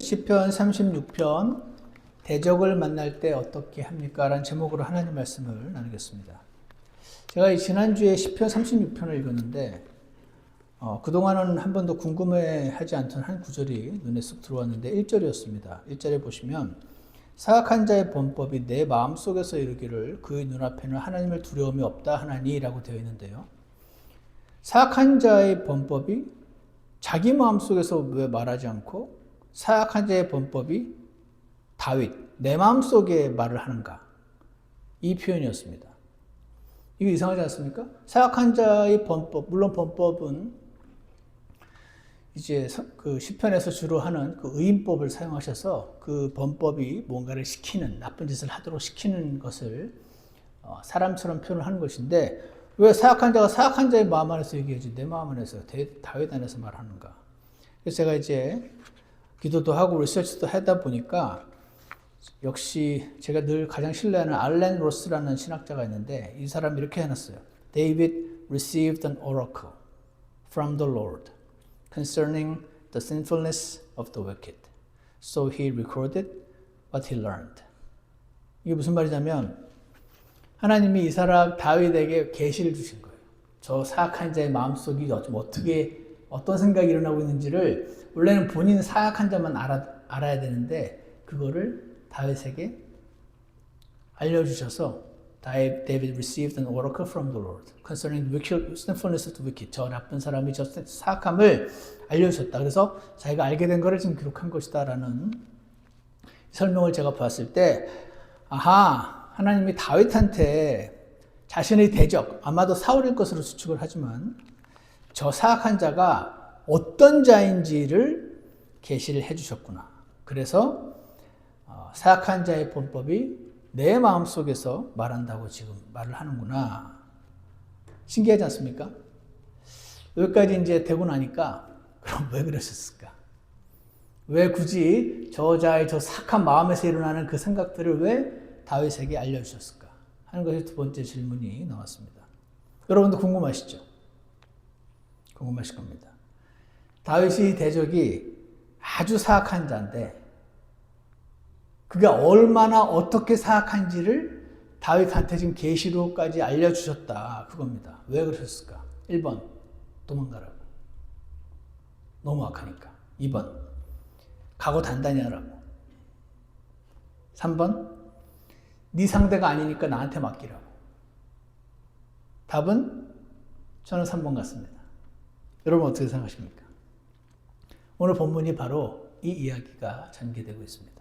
시편 36편 대적을 만날 때 어떻게 합니까? 라는 제목으로 하나님 말씀을 나누겠습니다. 제가 지난주에 시편 36편을 읽었는데 그동안은 한 번도 궁금해하지 않던 한 구절이 눈에 쑥 들어왔는데 1절이었습니다. 1절에 보시면 사악한 자의 범법이 내 마음속에서 이르기를 그의 눈앞에는 하나님을 두려움이 없다 하나니 라고 되어 있는데요. 사악한 자의 범법이 자기 마음속에서 왜 말하지 않고 사악한 자의 범법이 다윗, 내 마음속에 말을 하는가? 이 표현이었습니다. 이거 이상하지 않습니까? 사악한 자의 범법, 물론 범법은 이제 그 시편에서 주로 하는 그 의인법을 사용하셔서 그 범법이 뭔가를 시키는, 나쁜 짓을 하도록 시키는 것을 사람처럼 표현을 하는 것인데 왜 사악한 자가 사악한 자의 마음 안에서 얘기하지 내 마음 안에서 다윗 안에서 말하는가? 그래서 제가 이제 기도도 하고 리서치도 하다 보니까 역시 제가 늘 가장 신뢰하는 알렌 로스라는 신학자가 있는데 이 사람이 이렇게 해놨어요. David received an oracle from the Lord concerning the sinfulness of the wicked. So he recorded what he learned. 이게 무슨 말이냐면 하나님이 이 사람 다윗에게 계시를 주신 거예요. 저 사악한 자의 마음속이 어떤 생각이 일어나고 있는지를 원래는 본인 사악한 자만 알아야 되는데 그거를 다윗에게 알려주셔서 David received an oracle from the Lord concerning the sinfulness of the wicked. 저 나쁜 사람이 저 사악함을 알려주셨다. 그래서 자기가 알게 된 것을 지금 기록한 것이다 라는 설명을 제가 봤을 때 하나님이 다윗한테 자신의 대적, 아마도 사울일 것으로 추측을 하지만 저 사악한 자가 어떤 자인지를 계시를 해주셨구나. 그래서 사악한 자의 범법이 내 마음속에서 말한다고 지금 말을 하는구나. 신기하지 않습니까? 여기까지 이제 되고 나니까 그럼 왜 그러셨을까? 왜 굳이 저자의 저 사악한 마음에서 일어나는 그 생각들을 왜 다윗에게 알려주셨을까 하는 것이 두 번째 질문이 나왔습니다. 여러분도 궁금하시죠? 궁금하실 겁니다. 다윗의 대적이 아주 사악한 자인데 그가 얼마나 어떻게 사악한지를 다윗한테 지금 계시로까지 알려주셨다 그겁니다. 왜 그러셨을까? 1번 도망가라고. 너무 악하니까. 2번 각오 단단히 하라고. 3번 네 상대가 아니니까 나한테 맡기라고. 답은 저는 3번 같습니다. 여러분 어떻게 생각하십니까? 오늘 본문이 바로 이 이야기가 전개되고 있습니다.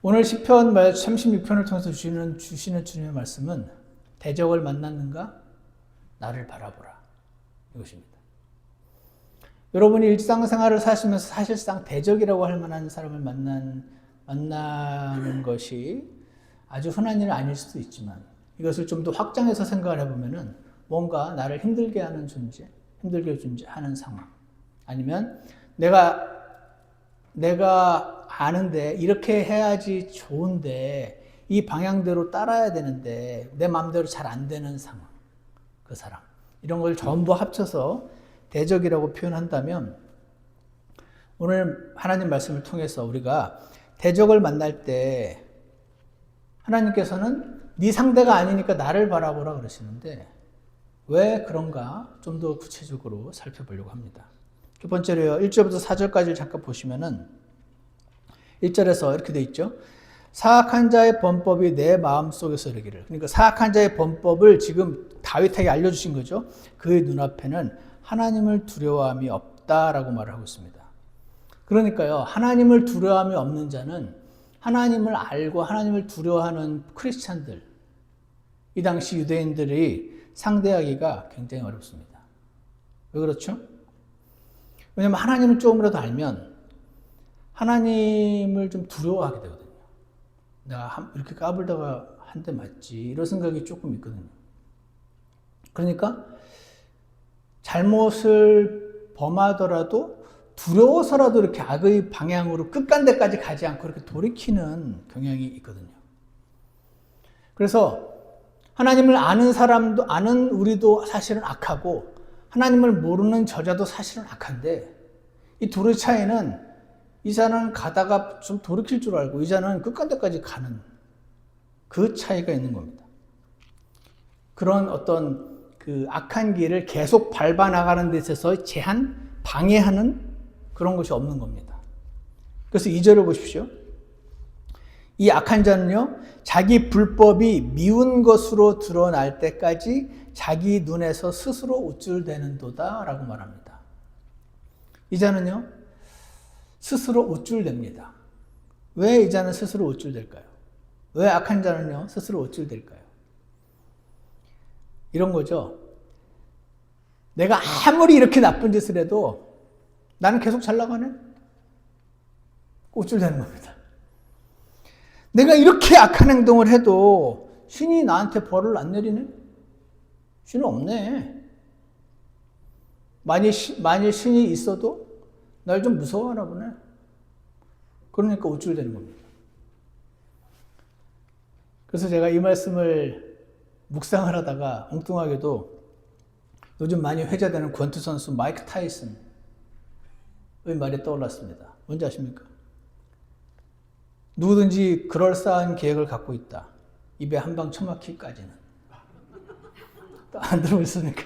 오늘 시편 36편을 통해서 주시는 주님의 말씀은 대적을 만났는가? 나를 바라보라. 이것입니다. 여러분이 일상생활을 사시면서 사실상 대적이라고 할 만한 사람을 만나는 것이 아주 흔한 일은 아닐 수도 있지만 이것을 좀 더 확장해서 생각을 해보면은 뭔가 나를 힘들게 하는 존재, 하는 상황. 아니면 내가 아는데 이렇게 해야지 좋은데 이 방향대로 따라야 되는데 내 마음대로 잘 안 되는 상황. 그 사람. 이런 걸 전부 합쳐서 대적이라고 표현한다면 오늘 하나님 말씀을 통해서 우리가 대적을 만날 때 하나님께서는 네 상대가 아니니까 나를 바라보라 그러시는데 왜 그런가 좀 더 구체적으로 살펴보려고 합니다. 첫 번째로요. 1절부터 4절까지를 잠깐 보시면은 1절에서 이렇게 돼 있죠. 사악한 자의 범법이 내 마음속에서 이르기를. 그러니까 사악한 자의 범법을 지금 다윗에게 알려주신 거죠. 그의 눈앞에는 하나님을 두려워함이 없다라고 말을 하고 있습니다. 그러니까요. 하나님을 두려워함이 없는 자는 하나님을 알고 하나님을 두려워하는 크리스찬들, 이 당시 유대인들이 상대하기가 굉장히 어렵습니다. 왜 그렇죠? 왜냐하면 하나님을 조금이라도 알면 하나님을 좀 두려워하게 되거든요. 내가 이렇게 까불다가 한 대 맞지 이런 생각이 조금 있거든요. 그러니까 잘못을 범하더라도 두려워서라도 이렇게 악의 방향으로 끝간데까지 가지 않고 이렇게 돌이키는 경향이 있거든요. 그래서 하나님을 아는 사람도, 아는 우리도 사실은 악하고 하나님을 모르는 저자도 사실은 악한데 이 둘의 차이는 이 자는 가다가 좀 돌이킬 줄 알고 이 자는 끝간데까지 가는 그 차이가 있는 겁니다. 그런 어떤 그 악한 길을 계속 밟아 나가는 데 있어서 제한, 방해하는 그런 것이 없는 겁니다. 그래서 2절을 보십시오. 이 악한 자는요, 자기 불법이 미운 것으로 드러날 때까지 자기 눈에서 스스로 우쭐대는도다 라고 말합니다. 이 자는요, 스스로 우쭐댑니다. 왜 이 자는 스스로 우쭐댈까요? 왜 악한 자는요, 스스로 우쭐댈까요? 이런 거죠. 내가 아무리 이렇게 나쁜 짓을 해도 나는 계속 잘 나가네? 우쭐대는 겁니다. 내가 이렇게 악한 행동을 해도 신이 나한테 벌을 안 내리네? 신은 없네. 만일 신이 있어도 날 좀 무서워하나 보네. 그러니까 우쭐대는 겁니다. 그래서 제가 이 말씀을 묵상을 하다가 엉뚱하게도 요즘 많이 회자되는 권투 선수 마이크 타이슨의 말이 떠올랐습니다. 뭔지 아십니까? 누구든지 그럴싸한 계획을 갖고 있다. 입에 한 방 처맞기까지는. 안 들어보셨습니까?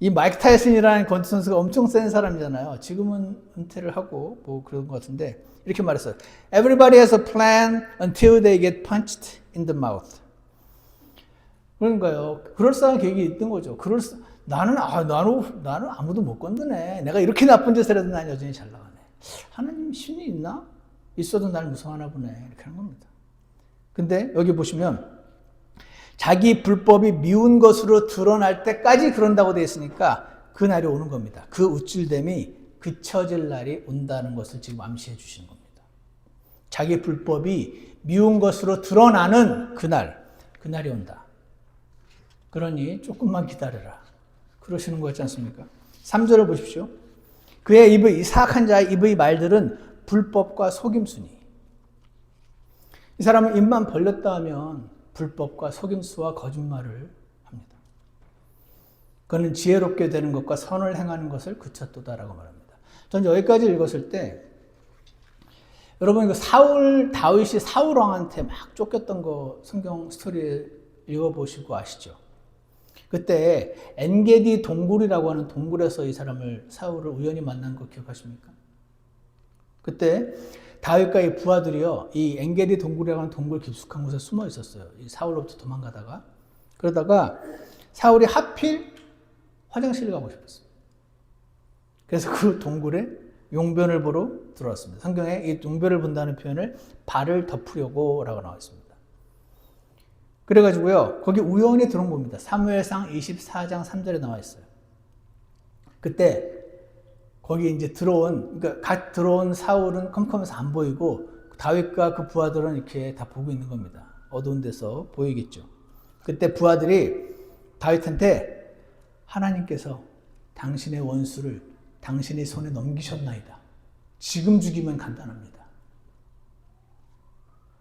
이 마이크 타이슨이라는 권투 선수가 엄청 센 사람이잖아요. 지금은 은퇴를 하고 뭐 그런 것 같은데 이렇게 말했어요. Everybody has a plan until they get punched in the mouth. 그런가요? 그럴싸한 계획이 있던 거죠. 나는 아무도 못 건드네. 내가 이렇게 나쁜 짓을 해도 난 여전히 잘 나가네. 하나님 신이 있나? 있어도 날 무서워하나 보네. 이렇게 하는 겁니다. 근데 여기 보시면 자기 불법이 미운 것으로 드러날 때까지 그런다고 되어 있으니까 그 날이 오는 겁니다. 그 우쭐됨이 그쳐질 날이 온다는 것을 지금 암시해 주시는 겁니다. 자기 불법이 미운 것으로 드러나는 그날이 온다. 그러니 조금만 기다려라. 그러시는 거 같지 않습니까? 3절을 보십시오. 그의 입의 사악한 자의 입의 말들은 불법과 속임수니. 이 사람은 입만 벌렸다 하면 불법과 속임수와 거짓말을 합니다. 그는 지혜롭게 되는 것과 선을 행하는 것을 그쳤도다라고 말합니다. 전 여기까지 읽었을 때 여러분 다윗이 사울 왕한테 막 쫓겼던 거 성경 스토리 읽어보시고 아시죠? 그때 엔게디 동굴이라고 하는 동굴에서 이 사람을 사울을 우연히 만난 거 기억하십니까? 그때 다윗과 이 부하들이요, 이 엔게디 동굴이라고 하는 동굴 깊숙한 곳에 숨어 있었어요. 이 사울로부터 도망가다가. 그러다가 사울이 하필 화장실을 가고 싶었어요. 그래서 그 동굴에 용변을 보러 들어왔습니다. 성경에 이 용변을 본다는 표현을 발을 덮으려고 라고 나와 있습니다. 그래가지고요, 거기 우연히 들어온 겁니다. 사무엘상 24장 3절에 나와 있어요. 그때 거기 이제 그러니까 갓 들어온 사울은 컴컴해서 안 보이고 다윗과 그 부하들은 이렇게 다 보고 있는 겁니다. 어두운 데서 보이겠죠. 그때 부하들이 다윗한테 하나님께서 당신의 원수를 당신의 손에 넘기셨나이다. 지금 죽이면 간단합니다.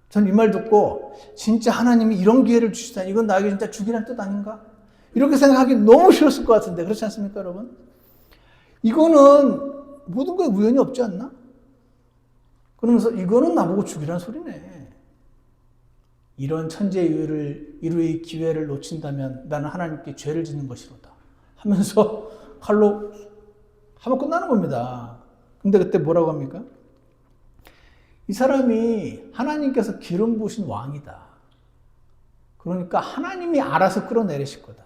전 이 말 듣고 진짜 하나님이 이런 기회를 주시다니 이건 나에게 진짜 죽이란 뜻 아닌가? 이렇게 생각하기 너무 싫었을 것 같은데 그렇지 않습니까, 여러분? 이거는 모든 거에 우연이 없지 않나? 그러면서 이거는 나보고 죽이란 소리네. 이런 천재의 기회를 놓친다면 나는 하나님께 죄를 짓는 것이로다 하면서 칼로 하면 끝나는 겁니다. 근데 그때 뭐라고 합니까? 이 사람이 하나님께서 기름 부으신 왕이다. 그러니까 하나님이 알아서 끌어내리실 거다.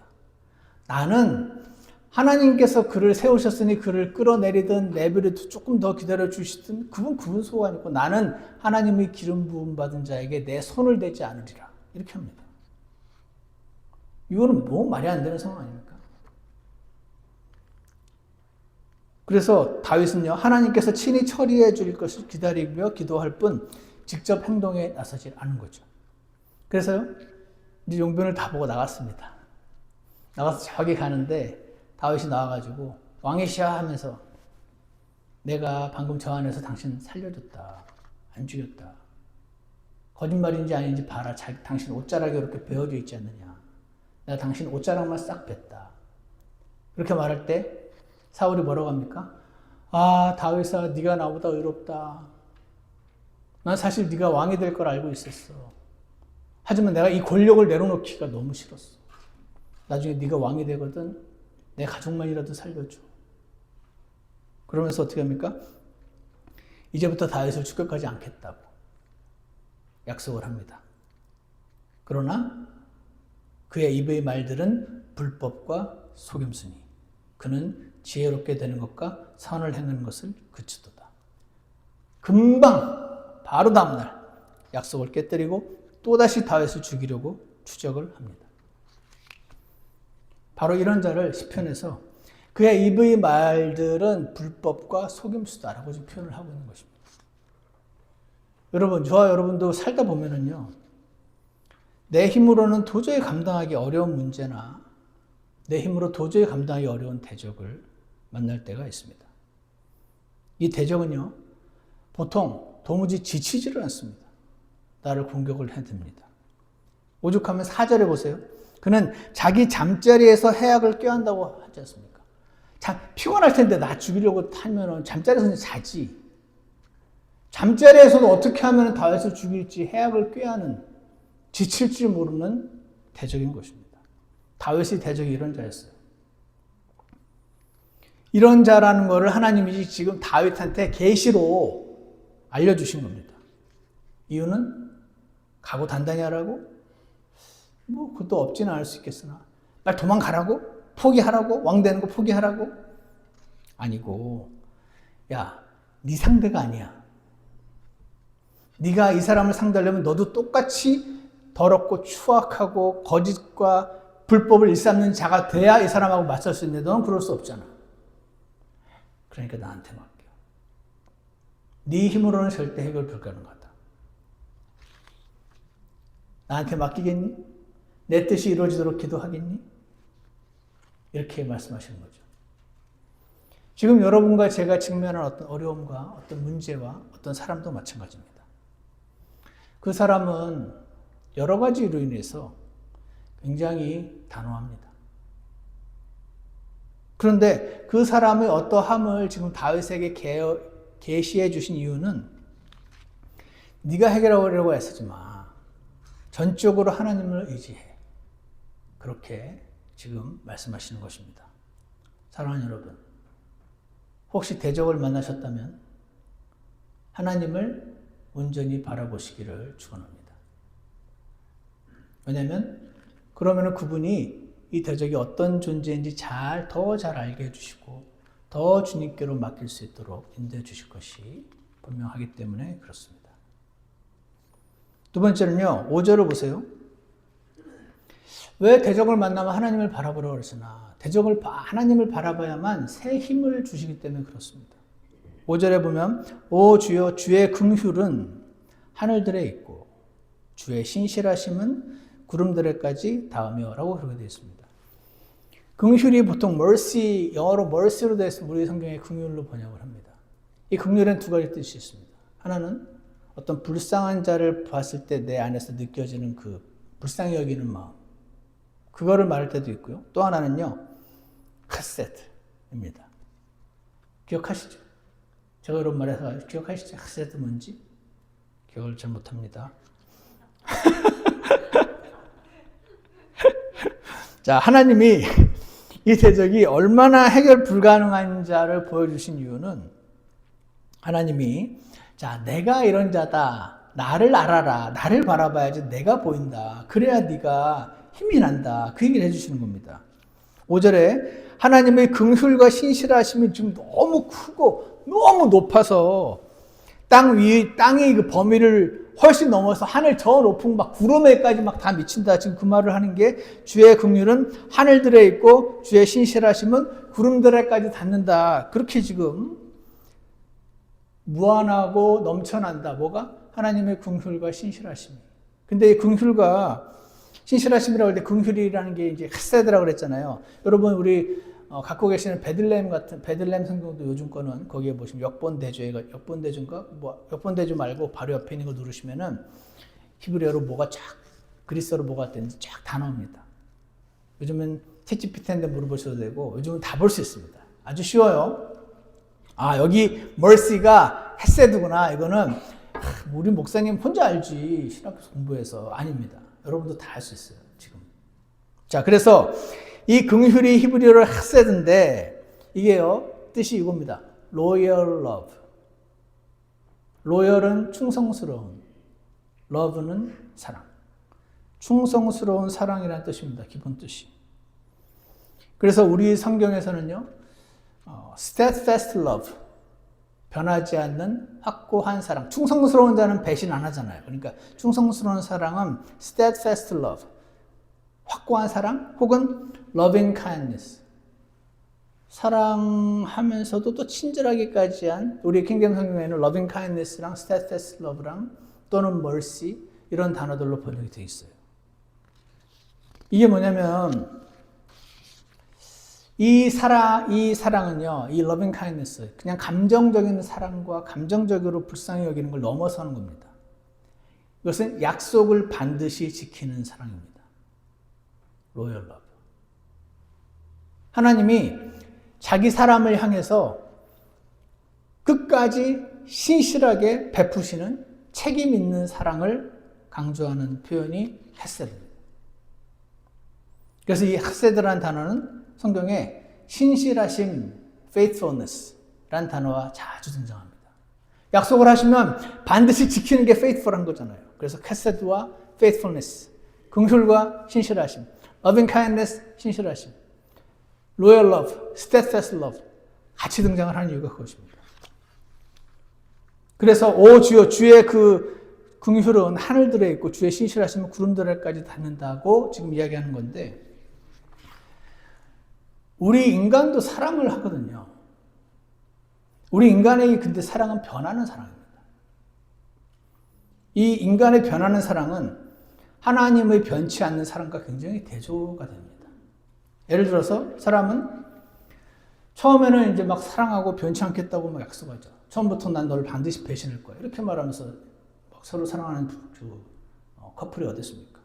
나는 하나님께서 그를 세우셨으니 그를 끌어내리든 내버려도 조금 더 기다려 주시든 그분 소관이고 나는 하나님의 기름 부음 받은 자에게 내 손을 대지 않으리라. 이렇게 합니다. 이거는 뭐 말이 안 되는 상황 아닙니까? 그래서 다윗은요, 하나님께서 친히 처리해 줄 것을 기다리며 기도할 뿐 직접 행동에 나서지 않은 거죠. 그래서요, 이제 용변을 다 보고 나갔습니다. 나가서 저기 가는데 다윗이 나와가지고 왕이시여 하면서 내가 방금 저 안에서 당신 살려줬다. 안 죽였다. 거짓말인지 아닌지 봐라. 당신 옷자락이 이렇게 베어져 있지 않느냐. 내가 당신 옷자락만 싹 뺐다. 그렇게 말할 때 사울이 뭐라고 합니까? 아, 다윗아, 네가 나보다 의롭다. 난 사실 네가 왕이 될 걸 알고 있었어. 하지만 내가 이 권력을 내려놓기가 너무 싫었어. 나중에 네가 왕이 되거든 내 가족만이라도 살려줘. 그러면서 어떻게 합니까? 이제부터 다윗을 추격하지 않겠다고 약속을 합니다. 그러나 그의 입의 말들은 불법과 속임수니 그는 지혜롭게 되는 것과 선을 행하는 것을 그치도다. 금방 바로 다음날 약속을 깨뜨리고 또다시 다윗을 죽이려고 추적을 합니다. 바로 이런 자를 시편에서 그의 입의 말들은 불법과 속임수다라고 지금 표현을 하고 있는 것입니다. 여러분, 저와 여러분도 살다 보면은요, 내 힘으로는 도저히 감당하기 어려운 문제나 내 힘으로 도저히 감당하기 어려운 대적을 만날 때가 있습니다. 이 대적은요, 보통 도무지 지치지를 않습니다. 나를 공격을 해댑니다. 오죽하면 4절에 보세요. 그는 자기 잠자리에서 해악을 꾀한다고 하지 않습니까? 피곤할 텐데 나 죽이려고 타면 잠자리에서 자지. 잠자리에서도 어떻게 하면 다윗을 죽일지 해악을 꾀하는, 지칠 줄 모르는 대적인 것입니다. 다윗의 대적이 이런 자였어요. 이런 자라는 것을 하나님이 지금 다윗한테 계시로 알려주신 겁니다. 이유는 각오 단단히 하라고? 뭐 그것도 없지는 않을 수 있겠으나 빨리 도망가라고? 포기하라고? 왕 되는 거 포기하라고? 아니고, 야, 네 상대가 아니야. 네가 이 사람을 상대하려면 너도 똑같이 더럽고 추악하고 거짓과 불법을 일삼는 자가 돼야 이 사람하고 맞설 수 있는데 너는 그럴 수 없잖아. 그러니까 나한테 맡겨. 네 힘으로는 절대 해결 불가능하다. 나한테 맡기겠니? 내 뜻이 이루어지도록 기도하겠니? 이렇게 말씀하시는 거죠. 지금 여러분과 제가 직면한 어떤 어려움과 어떤 문제와 어떤 사람도 마찬가지입니다. 그 사람은 여러 가지로 인해서 굉장히 단호합니다. 그런데 그 사람의 어떠함을 지금 다윗에게 계시해 주신 이유는 네가 해결하려고 애쓰지 마. 전적으로 하나님을 의지해. 그렇게 지금 말씀하시는 것입니다. 사랑하는 여러분, 혹시 대적을 만나셨다면 하나님을 온전히 바라보시기를 축원합니다. 왜냐하면 그러면 그분이 이 대적이 어떤 존재인지 더 잘 알게 해주시고 더 주님께로 맡길 수 있도록 인도해 주실 것이 분명하기 때문에 그렇습니다. 두 번째는요, 5절을 보세요. 왜 대적을 만나면 하나님을 바라보라고 그러시나? 하나님을 바라봐야만 새 힘을 주시기 때문에 그렇습니다. 5절에 보면 오 주여 주의 긍휼은 하늘들에 있고 주의 신실하심은 구름들에까지 닿으며라고 그렇게 되어 있습니다. 긍휼이 보통 mercy, 영어로 mercy로 되어 있으면 우리 성경에 긍휼로 번역을 합니다. 이 긍휼에는 두 가지 뜻이 있습니다. 하나는 어떤 불쌍한 자를 봤을 때 내 안에서 느껴지는 그 불쌍히 여기는 마음, 그거를 말할 때도 있고요. 또 하나는요, 카세트입니다. 기억하시죠? 제가 이런 말해서 기억하시죠? 카세트 뭔지? 기억을 잘 못합니다. 자, 하나님이 이 대적이 얼마나 해결 불가능한 자를 보여주신 이유는 하나님이 자, 내가 이런 자다. 나를 알아라. 나를 바라봐야지 내가 보인다. 그래야 네가 힘이 난다. 그 얘기를 해주시는 겁니다. 5절에 하나님의 긍휼과 신실하심이 지금 너무 크고 너무 높아서 땅의 그 범위를 훨씬 넘어서 하늘 저 높은 막 구름에까지 막 다 미친다. 지금 그 말을 하는 게 주의 긍휼은 하늘들에 있고 주의 신실하심은 구름들에까지 닿는다. 그렇게 지금 무한하고 넘쳐난다. 뭐가? 하나님의 긍휼과 신실하심이. 근데 이 긍휼과 신실하심이라고 할 때 긍휼이라는 게 이제 헤세드라고 그랬잖아요. 여러분 우리 갖고 계시는 베들레헴 성경도 요즘 거는 거기에 보시면 역본대조인가 역본대조 말고 바로 옆에 있는 거 누르시면은 히브리어로 뭐가 그리스어로 뭐가 되는지 쫙 다 나옵니다. 요즘은 챗GPT한테 물어보셔도 되고 요즘은 다 볼 수 있습니다. 아주 쉬워요. 여기 mercy가 헤세드구나. 이거는 우리 목사님 혼자 알지. 신학교에서 공부해서. 아닙니다. 여러분도 다 알 수 있어요. 지금. 자, 그래서 이 긍휼이 히브리어로 헤세드인데 이게요. 뜻이 이겁니다. loyal love. loyal은 충성스러운, love는 사랑. 충성스러운 사랑이라는 뜻입니다. 기본 뜻이. 그래서 우리 성경에서는요. steadfast love. 변하지 않는 확고한 사랑. 충성스러운 자는 배신 안 하잖아요. 그러니까 충성스러운 사랑은 steadfast love. 확고한 사랑 혹은 loving kindness. 사랑하면서도 또 친절하기까지 한 우리 킹덤 성경에는 loving kindness랑 steadfast love랑 또는 mercy 이런 단어들로 번역이 되어 있어요. 이게 뭐냐면 이 사랑은요, 이 loving kindness, 그냥 감정적인 사랑과 감정적으로 불쌍히 여기는 걸 넘어서는 겁니다. 이것은 약속을 반드시 지키는 사랑입니다. loyal love. 하나님이 자기 사람을 향해서 끝까지 신실하게 베푸시는 책임 있는 사랑을 강조하는 표현이 헤세드입니다. 그래서 이 헤세드라는 단어는 성경에 신실하심, faithfulness라는 단어와 자주 등장합니다. 약속을 하시면 반드시 지키는 게 faithful한 거잖아요. 그래서 헤세드와 faithfulness, 긍휼과 신실하심, loving kindness, 신실하심, loyal love, steadfast love 같이 등장을 하는 이유가 그것입니다. 그래서 오 주여 주의 그 긍휼은 하늘들에 있고 주의 신실하심은 구름들에까지 닿는다고 지금 이야기하는 건데 우리 인간도 사랑을 하거든요. 우리 인간의 근데 사랑은 변하는 사랑입니다. 이 인간의 변하는 사랑은 하나님의 변치 않는 사랑과 굉장히 대조가 됩니다. 예를 들어서 사람은 처음에는 이제 막 사랑하고 변치 않겠다고 막 약속하죠. 처음부터 난 너를 반드시 배신할 거야. 이렇게 말하면서 막 서로 사랑하는 커플이 어딨습니까?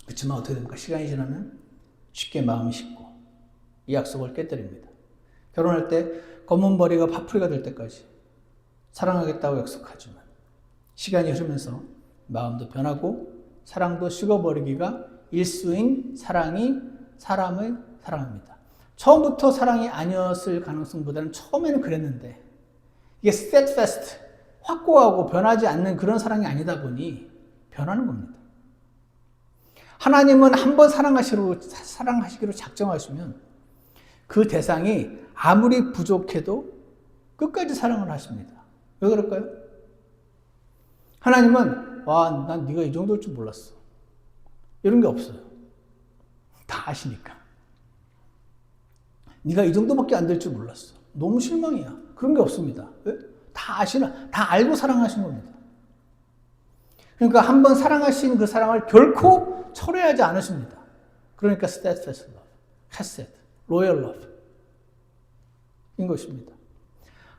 그렇지만 어떻게 됩니까? 시간이 지나면 쉽게 마음이 식고 이 약속을 깨뜨립니다. 결혼할 때 검은 머리가 파풀이가 될 때까지 사랑하겠다고 약속하지만 시간이 흐르면서 마음도 변하고 사랑도 식어버리기가 일수인 사랑이 사람을 사랑합니다. 처음부터 사랑이 아니었을 가능성보다는 처음에는 그랬는데 이게 steadfast, 확고하고 변하지 않는 그런 사랑이 아니다 보니 변하는 겁니다. 하나님은 한번 사랑하시기로 작정하시면 그 대상이 아무리 부족해도 끝까지 사랑을 하십니다. 왜 그럴까요? 하나님은 난 네가 이 정도일 줄 몰랐어. 이런 게 없어요. 다 아시니까. 네가 이 정도밖에 안 될 줄 몰랐어. 너무 실망이야. 그런 게 없습니다. 왜? 다 알고 사랑하신 겁니다. 그러니까 한번 사랑하신 그 사랑을 결코 철회하지 않으십니다. 그러니까 steadfast love, chesed, loyal love 인 것입니다.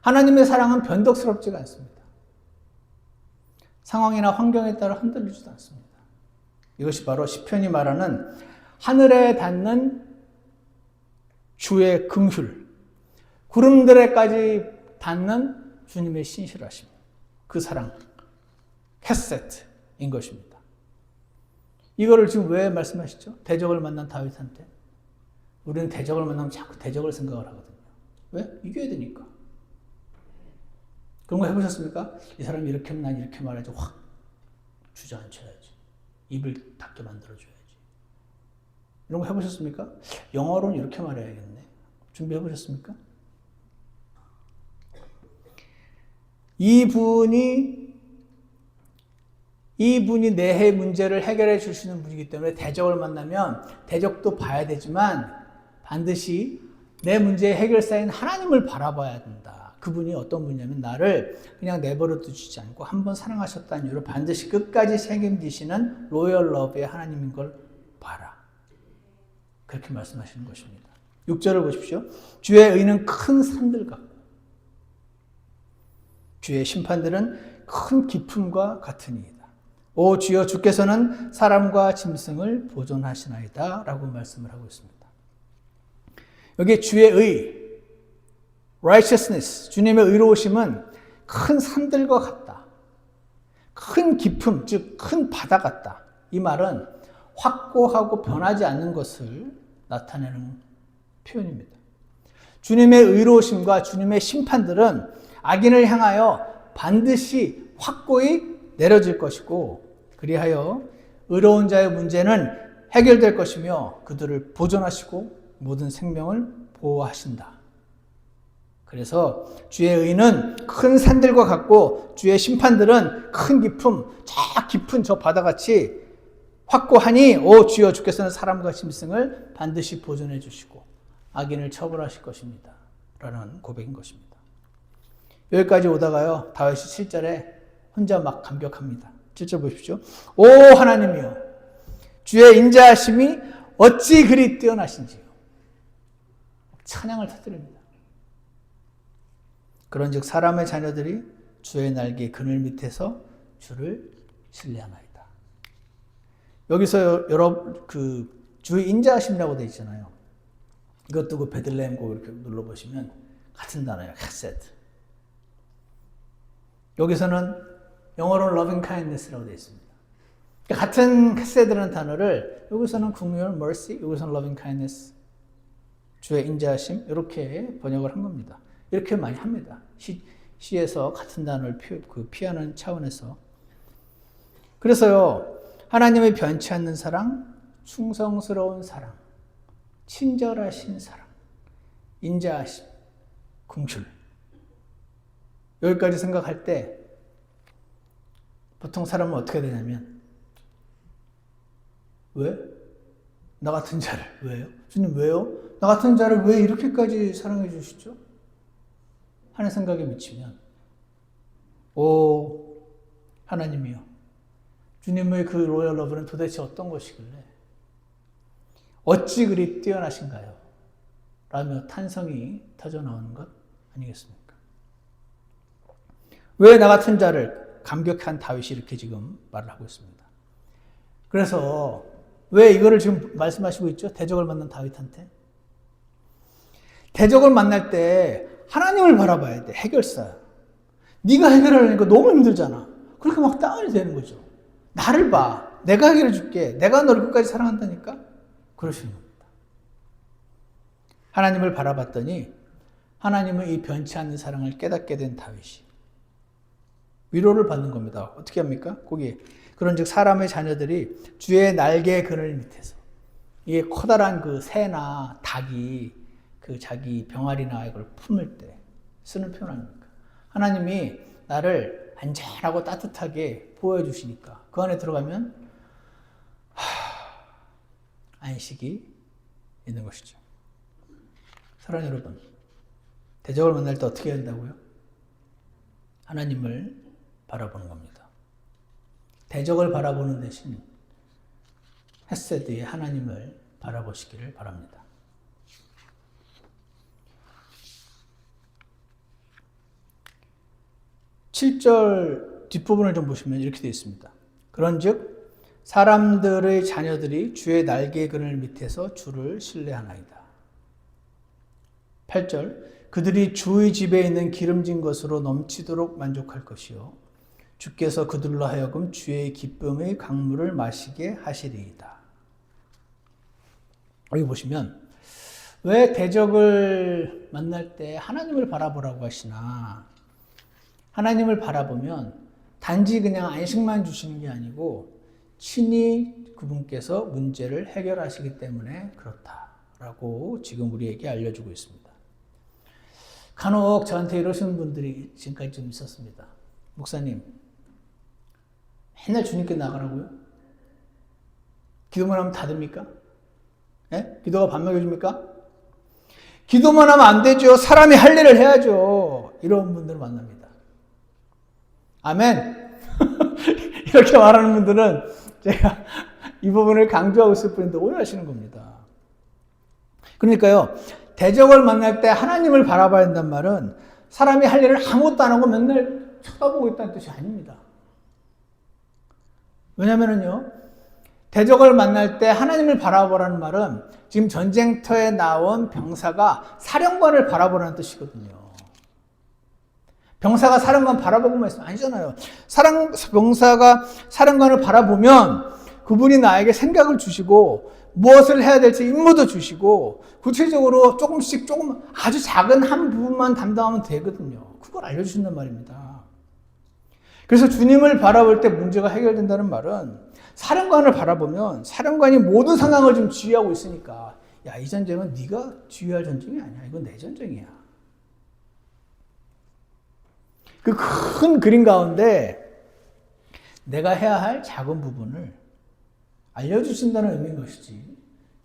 하나님의 사랑은 변덕스럽지가 않습니다. 상황이나 환경에 따라 흔들리지도 않습니다. 이것이 바로 시편이 말하는 하늘에 닿는 주의 긍휼, 구름들에까지 닿는 주님의 신실하심, 그 사랑, 헤세트인 것입니다. 이거를 지금 왜 말씀하시죠? 대적을 만난 다윗한테. 우리는 대적을 만나면 자꾸 대적을 생각을 하거든요. 왜? 이겨야 되니까. 그런 거 해보셨습니까? 이 사람이 이렇게 하면 난 이렇게 말해야지. 확 주저앉혀야지. 입을 닫게 만들어줘야지. 이런 거 해보셨습니까? 영어로는 이렇게 말해야겠네. 준비해보셨습니까? 이분이 내 문제를 해결해 주시는 분이기 때문에 대적을 만나면 대적도 봐야 되지만 반드시 내 문제의 해결사인 하나님을 바라봐야 된다. 그분이 어떤 분이냐면 나를 그냥 내버려 두시지 않고 한번 사랑하셨다는 이유로 반드시 끝까지 책임지시는 로열 러브의 하나님인 걸 봐라. 그렇게 말씀하시는 것입니다. 6절을 보십시오. 주의 의는 큰 산들 같고 주의 심판들은 큰 깊음과 같으니이다. 오 주여 주께서는 사람과 짐승을 보존하시나이다 라고 말씀을 하고 있습니다. 여기 주의 의, righteousness, 주님의 의로우심은 큰 산들과 같다. 큰 깊음, 즉 큰 바다 같다. 이 말은 확고하고 변하지 않는 것을 나타내는 표현입니다. 주님의 의로우심과 주님의 심판들은 악인을 향하여 반드시 확고히 내려질 것이고, 그리하여 의로운 자의 문제는 해결될 것이며 그들을 보존하시고 모든 생명을 보호하신다. 그래서 주의 의는 큰 산들과 같고 주의 심판들은 큰 깊음, 저 깊은 저 바다같이 확고하니 오 주여 주께서는 사람과 짐승을 반드시 보존해 주시고 악인을 처벌하실 것입니다. 라는 고백인 것입니다. 여기까지 오다가요, 다윗이 7절에 혼자 막 감격합니다. 7절 보십시오. 오 하나님이여 주의 인자하심이 어찌 그리 뛰어나신지요. 찬양을 터뜨립니다. 그런즉 사람의 자녀들이 주의 날개 그늘 밑에서 주를 신뢰하나이다. 여기서 여러분 주의 인자하심이라고 되어 있잖아요. 이것도 그 베들레헴 고 이렇게 눌러보시면 같은 단어예요. 헤세드. 여기서는 영어로는 loving kindness라고 되어 있습니다. 같은 헤세드라는 단어를 여기서는 긍휼, mercy, 여기서는 loving kindness, 주의 인자하심 이렇게 번역을 한 겁니다. 이렇게 많이 합니다. 시에서 같은 단어를 피하는 차원에서. 그래서요, 하나님의 변치 않는 사랑, 충성스러운 사랑, 친절하신 사랑, 인자하심, 긍휼. 여기까지 생각할 때 보통 사람은 어떻게 되냐면, 왜? 나 같은 자를 왜요? 주님 왜요? 나 같은 자를 왜 이렇게까지 사랑해 주시죠? 하는 생각에 미치면, 오 하나님이요, 주님의 그 로열 러브는 도대체 어떤 것이길래 어찌 그리 뛰어나신가요? 라며 탄성이 터져 나오는 것 아니겠습니까? 왜 나 같은 자를 감격한 다윗이 이렇게 지금 말을 하고 있습니다. 그래서 왜 이거를 지금 말씀하시고 있죠? 대적을 만난 다윗한테. 대적을 만날 때 하나님을 바라봐야 돼. 해결사야. 네가 해결하려니까 너무 힘들잖아. 그렇게 막 다운이 되는 거죠. 나를 봐. 내가 해결해 줄게. 내가 너를 끝까지 사랑한다니까? 그러시는 겁니다. 하나님을 바라봤더니 하나님의 이 변치 않는 사랑을 깨닫게 된 다윗이 위로를 받는 겁니다. 어떻게 합니까? 거기 그런즉 사람의 자녀들이 주의 날개 그늘 밑에서, 이게 커다란 그 새나 닭이 그 자기 병아리나 이걸 품을 때 쓰는 표현 아닙니까? 하나님이 나를 안전하고 따뜻하게 보호해주시니까 그 안에 들어가면 안식이 있는 것이죠. 사랑하는 여러분, 대적을 만날 때 어떻게 해야 한다고요? 하나님을 바라보는 겁니다. 대적을 바라보는 대신 헤세드의 하나님을 바라보시기를 바랍니다. 7절 뒷부분을 좀 보시면 이렇게 되어 있습니다. 그런즉 사람들의 자녀들이 주의 날개 그늘 밑에서 주를 신뢰하나이다. 8절 그들이 주의 집에 있는 기름진 것으로 넘치도록 만족할 것이요 주께서 그들로 하여금 주의 기쁨의 강물을 마시게 하시리이다. 여기 보시면 왜 대적을 만날 때 하나님을 바라보라고 하시나? 하나님을 바라보면 단지 그냥 안식만 주시는 게 아니고 친히 그분께서 문제를 해결하시기 때문에 그렇다라고 지금 우리에게 알려주고 있습니다. 간혹 저한테 이러시는 분들이 지금까지 좀 있었습니다. 목사님, 맨날 주님께 나가라고요? 기도만 하면 다 됩니까? 예? 기도가 밥 먹여줍니까? 기도만 하면 안 되죠. 사람이 할 일을 해야죠. 이런 분들을 만납니다. 아멘. 이렇게 말하는 분들은 제가 이 부분을 강조하고 있을 뿐인데 오해하시는 겁니다. 그러니까요, 대적을 만날 때 하나님을 바라봐야 한다는 말은 사람이 할 일을 아무것도 안 하고 맨날 쳐다보고 있다는 뜻이 아닙니다. 왜냐면은요, 대적을 만날 때 하나님을 바라보라는 말은 지금 전쟁터에 나온 병사가 사령관을 바라보라는 뜻이거든요. 병사가 사령관 바라보고만 있으면 아니잖아요. 병사가 사령관을 바라보면 그분이 나에게 생각을 주시고 무엇을 해야 될지 임무도 주시고 구체적으로 조금씩 아주 작은 한 부분만 담당하면 되거든요. 그걸 알려주신단 말입니다. 그래서 주님을 바라볼 때 문제가 해결된다는 말은 사령관을 바라보면 사령관이 모든 상황을 좀 지휘하고 있으니까 야, 이 전쟁은 네가 지휘할 전쟁이 아니야. 이건 내 전쟁이야. 그 큰 그림 가운데 내가 해야 할 작은 부분을 알려주신다는 의미인 것이지.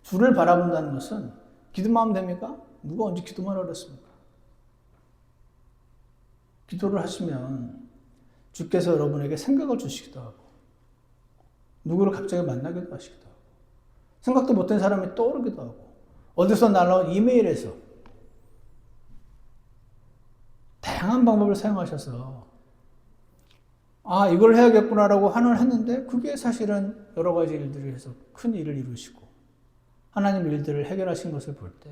주를 바라본다는 것은 기도만 하면 됩니까? 누가 언제 기도만 하랬습니까? 기도를 하시면 주께서 여러분에게 생각을 주시기도 하고 누구를 갑자기 만나기도 하시기도 하고 생각도 못한 사람이 떠오르기도 하고 어디서 날라온 이메일에서 다양한 방법을 사용하셔서 아, 이걸 해야겠구나라고 환원을 했는데 그게 사실은 여러 가지 일들을 해서 큰 일을 이루시고 하나님 일들을 해결하신 것을 볼 때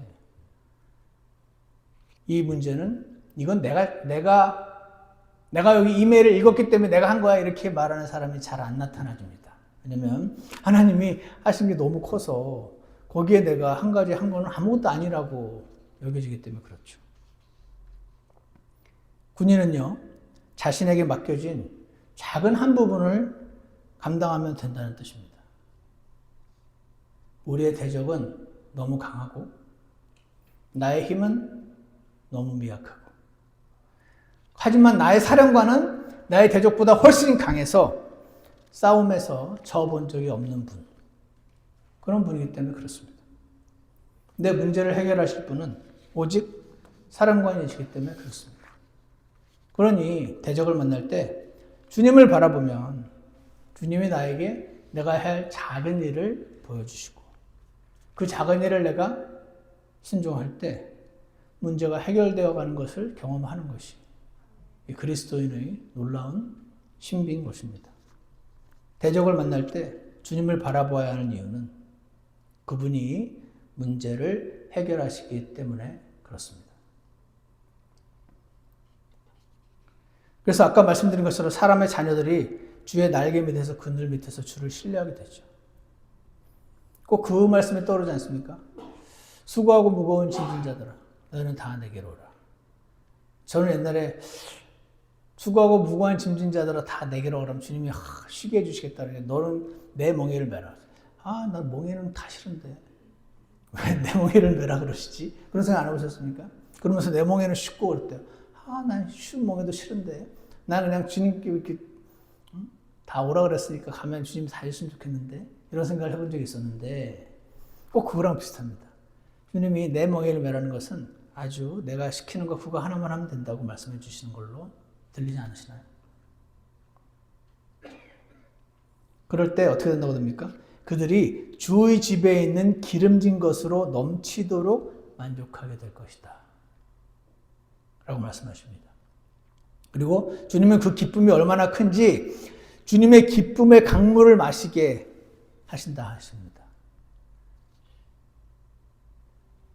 이 문제는 이건 내가 여기 이메일을 읽었기 때문에 내가 한 거야 이렇게 말하는 사람이 잘 안 나타나 줍니다. 왜냐면 하나님이 하신 게 너무 커서 거기에 내가 한 가지 한 거는 아무것도 아니라고 여겨지기 때문에 그렇죠. 군인은요, 자신에게 맡겨진 작은 한 부분을 감당하면 된다는 뜻입니다. 우리의 대적은 너무 강하고 나의 힘은 너무 미약하고 하지만 나의 사령관은 나의 대적보다 훨씬 강해서 싸움에서 져본 적이 없는 분. 그런 분이기 때문에 그렇습니다. 내 문제를 해결하실 분은 오직 사령관이시기 때문에 그렇습니다. 그러니 대적을 만날 때 주님을 바라보면 주님이 나에게 내가 해야 할 작은 일을 보여주시고 그 작은 일을 내가 순종할 때 문제가 해결되어 가는 것을 경험하는 것이 이 그리스도인의 놀라운 신비인 것입니다. 대적을 만날 때 주님을 바라보아야 하는 이유는 그분이 문제를 해결하시기 때문에 그렇습니다. 그래서 아까 말씀드린 것처럼 사람의 자녀들이 주의 날개 밑에서 그늘 밑에서 주를 신뢰하게 되죠. 꼭 그 말씀이 떠오르지 않습니까? 수고하고 무거운 짐진 자들아 너희는 다 내게로 오라. 저는 옛날에 수고하고 무거운 짐진 자들아 다 내게로 오라면 주님이 쉬게 해주시겠다. 너는 내 멍에를 매라. 난 멍에는 다 싫은데 왜 내 멍에를 매라 그러시지? 그런 생각 안 해보셨습니까? 그러면서 내 멍에는 쉽고 그랬대요. 난 쉬운 멍에도 싫은데 나는 그냥 주님께 이렇게 다 오라 그랬으니까 가면 주님 다 해주시면 좋겠는데 이런 생각을 해본 적이 있었는데 꼭 그거랑 비슷합니다. 주님이 내 멍에를 매라는 것은 아주 내가 시키는 거 그거 하나만 하면 된다고 말씀해 주시는 걸로 들리지 않으시나요? 그럴 때 어떻게 된다고 됩니까? 그들이 주의 집에 있는 기름진 것으로 넘치도록 만족하게 될 것이다. 라고 말씀하십니다. 그리고 주님은 그 기쁨이 얼마나 큰지 주님의 기쁨의 강물을 마시게 하신다 하십니다.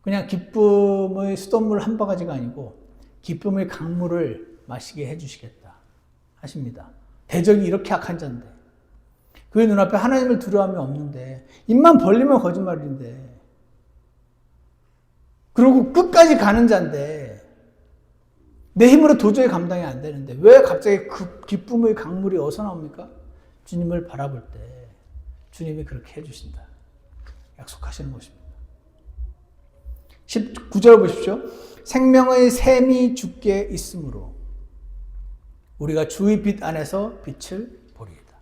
그냥 기쁨의 수돗물 한 바가지가 아니고 기쁨의 강물을 마시게 해주시겠다 하십니다. 대적이 이렇게 악한 자인데 그의 눈앞에 하나님을 두려움이 없는데 입만 벌리면 거짓말인데 그리고 끝까지 가는 자인데 내 힘으로 도저히 감당이 안 되는데 왜 갑자기 그 기쁨의 강물이 어디서 나옵니까? 주님을 바라볼 때 주님이 그렇게 해주신다. 약속하시는 것입니다. 19절 보십시오. 생명의 샘이 주께 있으므로 우리가 주의 빛 안에서 빛을 보리이다.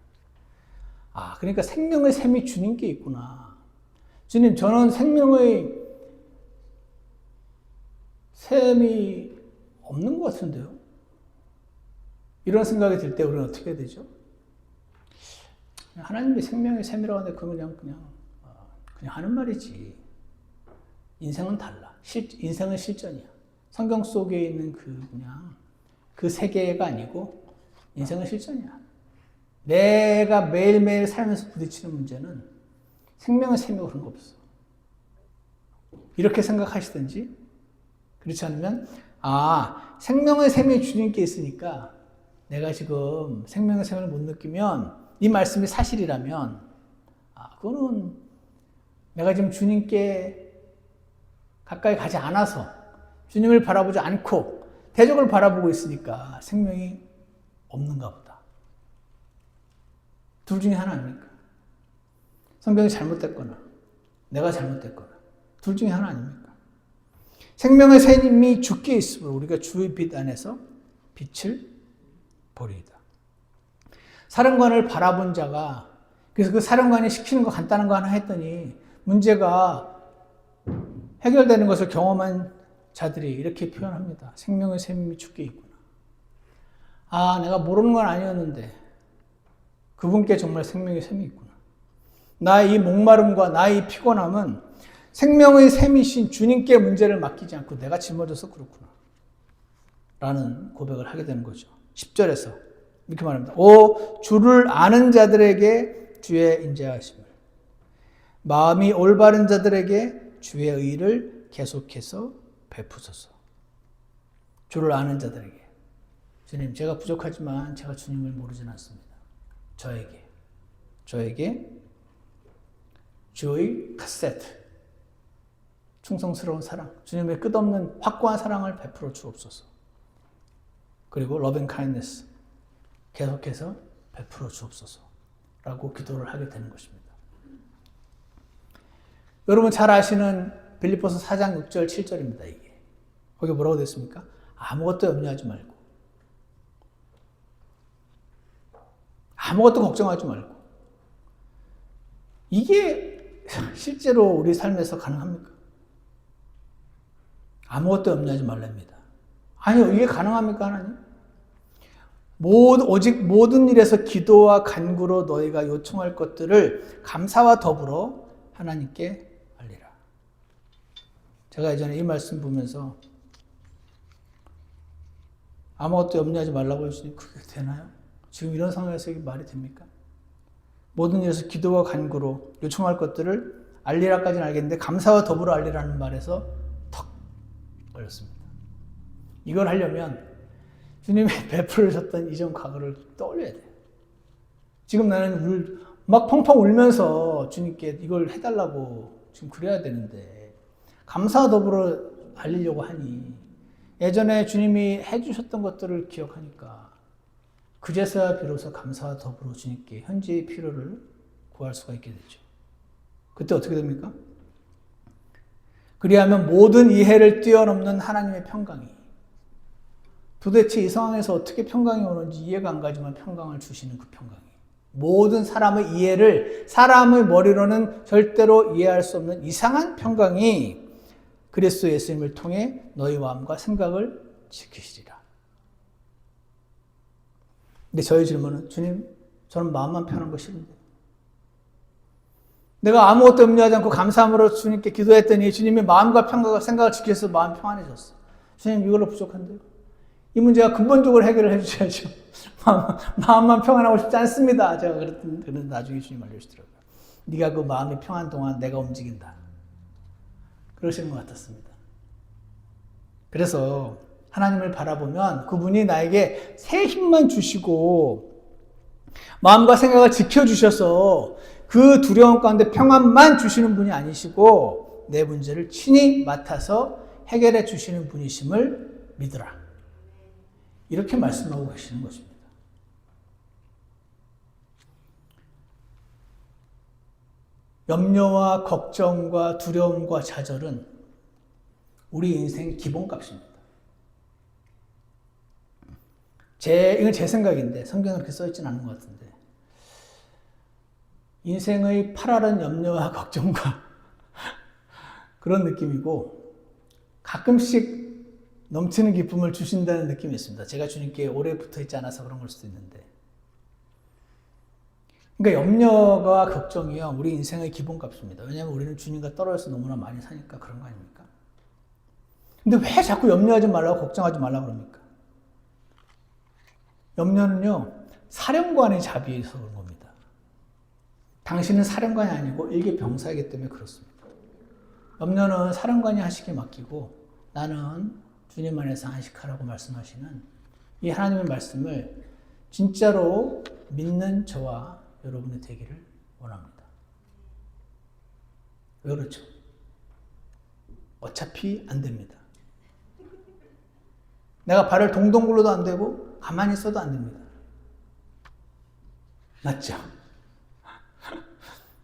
그러니까 생명의 샘이 주님께 있구나. 주님, 저는 생명의 샘이 없는 것 같은데요. 이런 생각이 들 때 우리는 어떻게 해야 되죠? 하나님이 생명의 샘이라고 하는데 그건 그냥 하는 말이지. 인생은 달라. 인생은 실전이야. 성경 속에 있는 그 세계가 아니고 인생은 실전이야. 내가 매일매일 살면서 부딪히는 문제는 생명의 샘이고 그런 거 없어. 이렇게 생각하시든지 그렇지 않으면 생명의 샘이 주님께 있으니까 내가 지금 생명의 샘을 못 느끼면 이 말씀이 사실이라면 그거는 내가 지금 주님께 가까이 가지 않아서 주님을 바라보지 않고 대적을 바라보고 있으니까 생명이 없는가 보다. 둘 중에 하나 아닙니까? 성경이 잘못됐거나 내가 잘못됐거나 둘 중에 하나 아닙니까? 생명의 샘이 주께 있으므로 우리가 주의 빛 안에서 빛을 보리이다. 사령관을 바라본 자가 그래서 그 사령관이 시키는 거 간단한 거 하나 했더니 문제가 해결되는 것을 경험한 자들이 이렇게 표현합니다. 생명의 샘이 주께 있구나. 내가 모르는 건 아니었는데 그분께 정말 생명의 샘이 있구나. 나의 이 목마름과 나의 이 피곤함은 생명의 샘이신 주님께 문제를 맡기지 않고 내가 짊어져서 그렇구나. 라는 고백을 하게 되는 거죠. 10절에서 이렇게 말합니다. 오 주를 아는 자들에게 주의 인자하심을 마음이 올바른 자들에게 주의 의를 계속해서 베푸소서. 주를 아는 자들에게 주님 제가 부족하지만 제가 주님을 모르진 않습니다. 저에게 주의 카세트 충성스러운 사랑 주님의 끝없는 확고한 사랑을 베풀어 주옵소서. 그리고 러빙 카인니스 계속해서 베풀어 주옵소서 라고 기도를 하게 되는 것입니다. 여러분 잘 아시는 빌립보서 4장 6절 7절입니다. 이게 거기 뭐라고 되어 있습니까? 아무것도 염려하지 말고 아무것도 걱정하지 말고. 이게 실제로 우리 삶에서 가능합니까? 아무것도 염려하지 말랍니다. 아니요, 이게 가능합니까, 하나님? 오직 모든 일에서 기도와 간구로 너희가 요청할 것들을 감사와 더불어 하나님께 알리라. 제가 예전에 이 말씀 보면서 아무것도 염려하지 말라고 했으니 그게 되나요? 지금 이런 상황에서 이게 말이 됩니까? 모든 일에서 기도와 간구로 요청할 것들을 알리라까지는 알겠는데 감사와 더불어 알리라는 말에서 턱 걸렸습니다. 이걸 하려면 주님이 베풀으셨던 이전 과거를 떠올려야 돼요. 지금 나는 막 펑펑 울면서 주님께 이걸 해달라고 지금 그래야 되는데 감사와 더불어 알리려고 하니 예전에 주님이 해주셨던 것들을 기억하니까 그제서야 비로소 감사와 더불어 주님께 현재의 필요를 구할 수가 있게 되죠. 그때 어떻게 됩니까? 그리하면 모든 이해를 뛰어넘는 하나님의 평강이 도대체 이 상황에서 어떻게 평강이 오는지 이해가 안 가지만 평강을 주시는 그 평강이 모든 사람의 이해를 사람의 머리로는 절대로 이해할 수 없는 이상한 평강이 그리스도 예수님을 통해 너희 마음과 생각을 지키시리라. 근데 저희 질문은 주님 저는 마음만 편한 거 싫은데 내가 아무것도 염려하지 않고 감사함으로 주님께 기도했더니 주님이 마음과 평강과 생각을 지켜서 마음이 평안해졌어. 주님 이걸로 부족한데요. 이 문제가 근본적으로 해결을 해주셔야죠. 마음만 평안하고 싶지 않습니다. 제가 그랬는데 나중에 주님 알려주시더라고요. 네가 그 마음이 평안 동안 내가 움직인다. 그러시는 것 같았습니다. 그래서 하나님을 바라보면 그분이 나에게 새 힘만 주시고 마음과 생각을 지켜주셔서 그 두려움 가운데 평안만 주시는 분이 아니시고 내 문제를 친히 맡아서 해결해 주시는 분이심을 믿으라. 이렇게 말씀하고 계시는 것입니다. 염려와 걱정과 두려움과 좌절은 우리 인생의 기본값입니다. 이건 제 생각인데 성경은 그렇게 써있지는 않은 것 같은데 인생의 파랄한 염려와 걱정과 그런 느낌이고 가끔씩 넘치는 기쁨을 주신다는 느낌이 있습니다. 제가 주님께 오래 붙어있지 않아서 그런 걸 수도 있는데 그러니까 염려와 걱정이요 우리 인생의 기본값입니다. 왜냐하면 우리는 주님과 떨어져서 너무나 많이 사니까 그런 거 아닙니까? 근데 왜 자꾸 염려하지 말라고 걱정하지 말라고 그럽니까? 염려는요 사령관의 자비에서 그런 겁니다. 당신은 사령관이 아니고 일개 병사이기 때문에 그렇습니다. 염려는 사령관이 하시게 맡기고 나는 주님 안에서 안식하라고 말씀하시는 이 하나님의 말씀을 진짜로 믿는 저와 여러분이 되기를 원합니다. 왜 그렇죠? 어차피 안 됩니다. 내가 발을 동동 굴러도 안 되고 가만히 있어도 안 됩니다. 맞죠?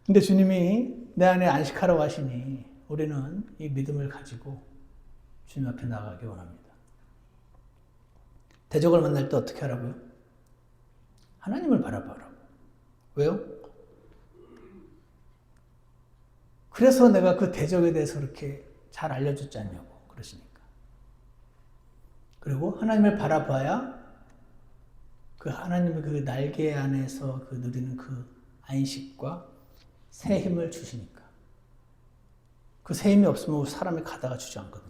근데 주님이 내 안에 안식하라고 하시니 우리는 이 믿음을 가지고 주님 앞에 나가기 원합니다. 대적을 만날 때 어떻게 하라고요? 하나님을 바라보라고. 왜요? 그래서 내가 그 대적에 대해서 그렇게 잘 알려줬지 않냐고 그러시니까. 그리고 하나님을 바라봐야 그 하나님의 그 날개 안에서 그 누리는 그 안식과 새 힘을 주시니까. 그 새 힘이 없으면 사람이 가다가 주저앉거든요.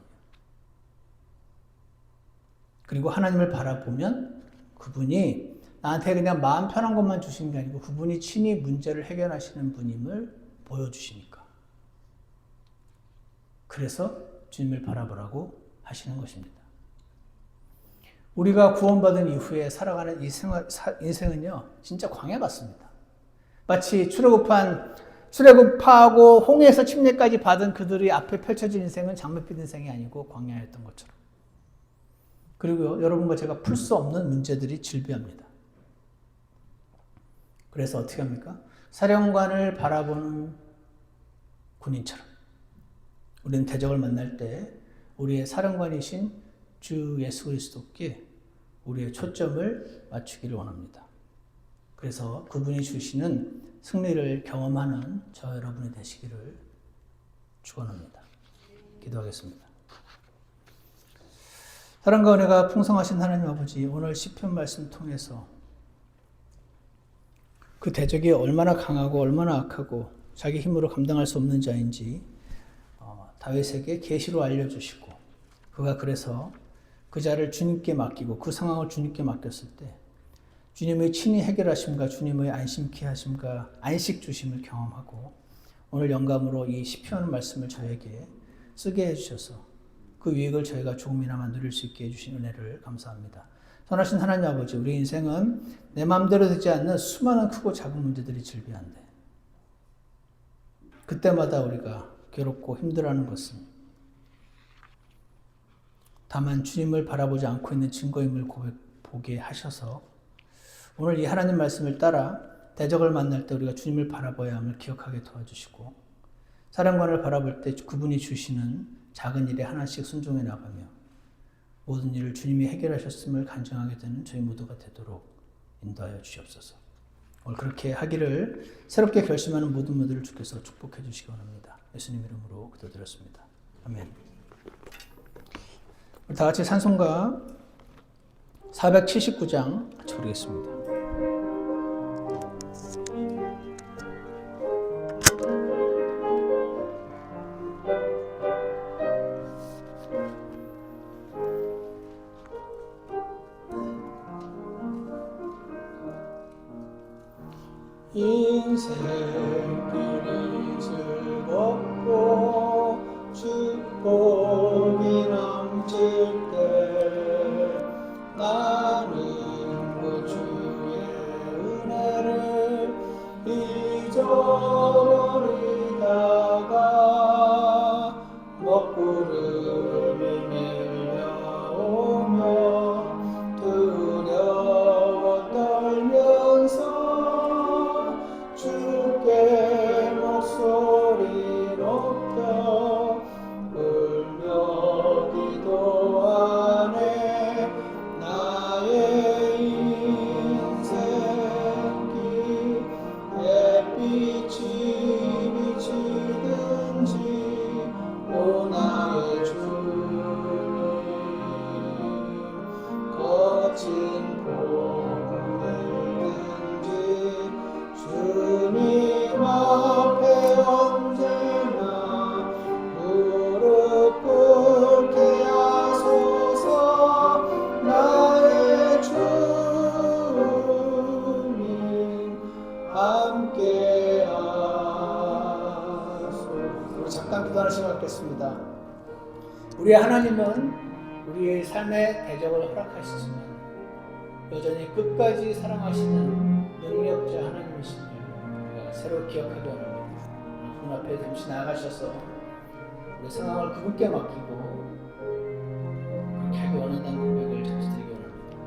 그리고 하나님을 바라보면 그분이 나한테 그냥 마음 편한 것만 주시는 게 아니고 그분이 친히 문제를 해결하시는 분임을 보여주시니까. 그래서 주님을 바라보라고 하시는 것입니다. 우리가 구원받은 이후에 살아가는 인생은요, 진짜 광야 같습니다. 마치 출애굽하고 홍해에서 침례까지 받은 그들이 앞에 펼쳐진 인생은 장밋빛 인생이 아니고 광야였던 것처럼. 그리고 여러분과 제가 풀 수 없는 문제들이 질비합니다. 그래서 어떻게 합니까? 사령관을 바라보는 군인처럼 우리는 대적을 만날 때 우리의 사령관이신 주 예수 그리스도께 우리의 초점을 맞추기를 원합니다. 그래서 그분이 주시는 승리를 경험하는 저 여러분이 되시기를 축원합니다. 기도하겠습니다. 사랑과 은혜가 풍성하신 하나님 아버지, 오늘 시편 말씀 통해서 그 대적이 얼마나 강하고 얼마나 악하고 자기 힘으로 감당할 수 없는 자인지 다윗에게 계시로 알려주시고 그가 그래서 그 자를 주님께 맡기고 그 상황을 주님께 맡겼을 때 주님의 친히 해결하심과 주님의 안심케 하심과 안식 주심을 경험하고 오늘 영감으로 이 시편 말씀을 저에게 쓰게 해주셔서 그 유익을 저희가 조금이나마 누릴 수 있게 해주신 은혜를 감사합니다. 선하신 하나님 아버지, 우리 인생은 내 마음대로 되지 않는 수많은 크고 작은 문제들이 질비한데 그때마다 우리가 괴롭고 힘들어하는 것은 다만 주님을 바라보지 않고 있는 증거임을 보게 하셔서 오늘 이 하나님 말씀을 따라 대적을 만날 때 우리가 주님을 바라봐야 함을 기억하게 도와주시고 사령관을 바라볼 때 그분이 주시는 작은 일에 하나씩 순종해 나가며 모든 일을 주님이 해결하셨음을 간증하게 되는 저희 모두가 되도록 인도하여 주시옵소서. 오늘 그렇게 하기를 새롭게 결심하는 모든 분들을 주께서 축복해 주시기 원합니다. 예수님 이름으로 기도드렸습니다. 아멘. 다 같이 찬송가 479장 같이 부르겠습니다. 인생길이 즐겁고 축복이 넘칠 때 나는 그 주의 은혜를 잊어버리다가 먹구름이 밀려오며 두려워 떨면서 주께 목소리 높여 울며 기도하네. 나의 인생길 햇빛이 비치든지 오 나의 주님 거친 폭풍들든지 주님 앞에 언제나 무릎 꿇게 하소서. 나의 주님 함께 하소서. 우리 잠깐 기도 하나 시간 갖겠습니다. 우리의 하나님은 우리의 삶의 대적을 허락하시지만 여전히 끝까지 사랑하시는 능력자 하나님이심을 우리가 새로 기억하기 원합니다. 그분 앞에 잠시 나아가셔서 우리 상황을 그분께 맡기고 그렇게 하기 원한다는 고백을 잠시 드리기 원합니다.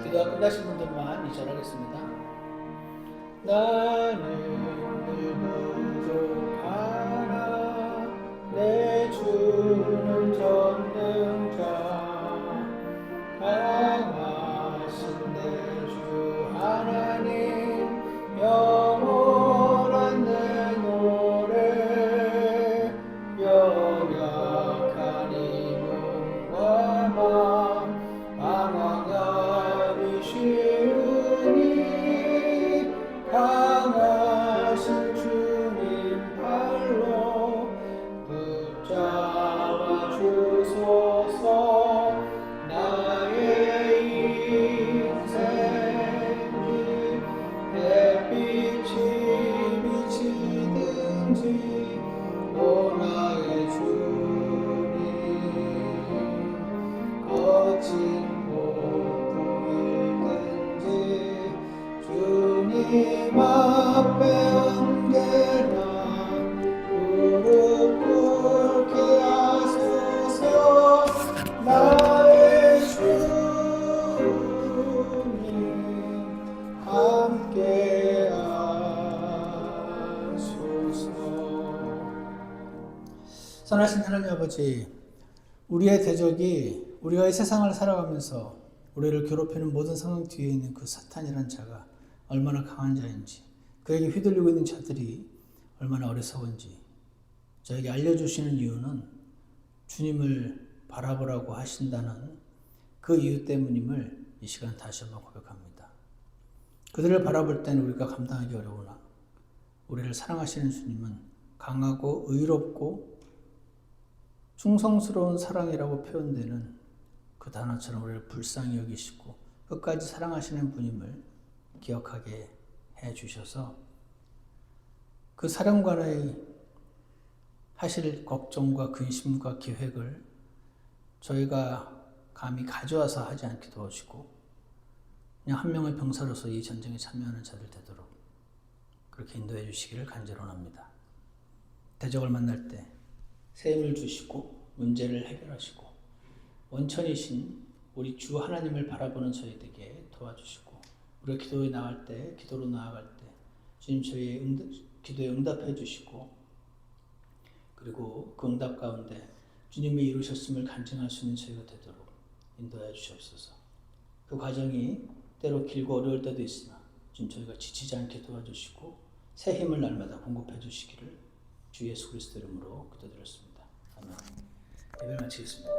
기도가 끝나신 분들만 이절하겠습니다. 나는 늘 부족하나 내 주는 전능자 강하신 내 주 하나님 영원한 내 노래 연약한 이 몸과 맘 방황하기 쉬우니 강하신 주님 발로 붙잡아 주소서. 나의 인생이 햇빛이 비치든지 오 나의 주님 거친 폭풍이든지 주님 앞에 언제나 무릎 꿇게 하소서. 나의 주님 함께 하소서. 선하신 하나님 아버지, 우리의 대적이 우리가 이 세상을 살아가면서 우리를 괴롭히는 모든 상황 뒤에 있는 그 사탄이라는 자가 얼마나 강한 자인지, 그에게 휘둘리고 있는 자들이 얼마나 어리석은지 저에게 알려주시는 이유는 주님을 바라보라고 하신다는 그 이유 때문임을 이 시간 다시 한번 고백합니다. 그들을 바라볼 때는 우리가 감당하기 어려우나 우리를 사랑하시는 주님은 강하고 의롭고 충성스러운 사랑이라고 표현되는 그 단어처럼 우리를 불쌍히 여기시고 끝까지 사랑하시는 분임을 기억하게 해주셔서 그 사령관의 하실 걱정과 근심과 계획을 저희가 감히 가져와서 하지 않게 도와주시고 그냥 한 명의 병사로서 이 전쟁에 참여하는 자들 되도록 그렇게 인도해 주시기를 간절히 원합니다. 대적을 만날 때 새 힘을 주시고 문제를 해결하시고 원천이신 우리 주 하나님을 바라보는 저희에게 도와주시고 우리가 기도에 나갈 때, 기도로 나아갈 때 주님 저희의 기도에 응답해 주시고 그리고 그 응답 가운데 주님이 이루셨음을 간증할 수 있는 저희가 되도록 인도해 주시옵소서. 그 과정이 때로 길고 어려울 때도 있으나 주님 저희가 지치지 않게 도와주시고 새 힘을 날마다 공급해 주시기를 주 예수 그리스도 이름으로 기도드렸습니다. 아멘. 예배를 마치겠습니다.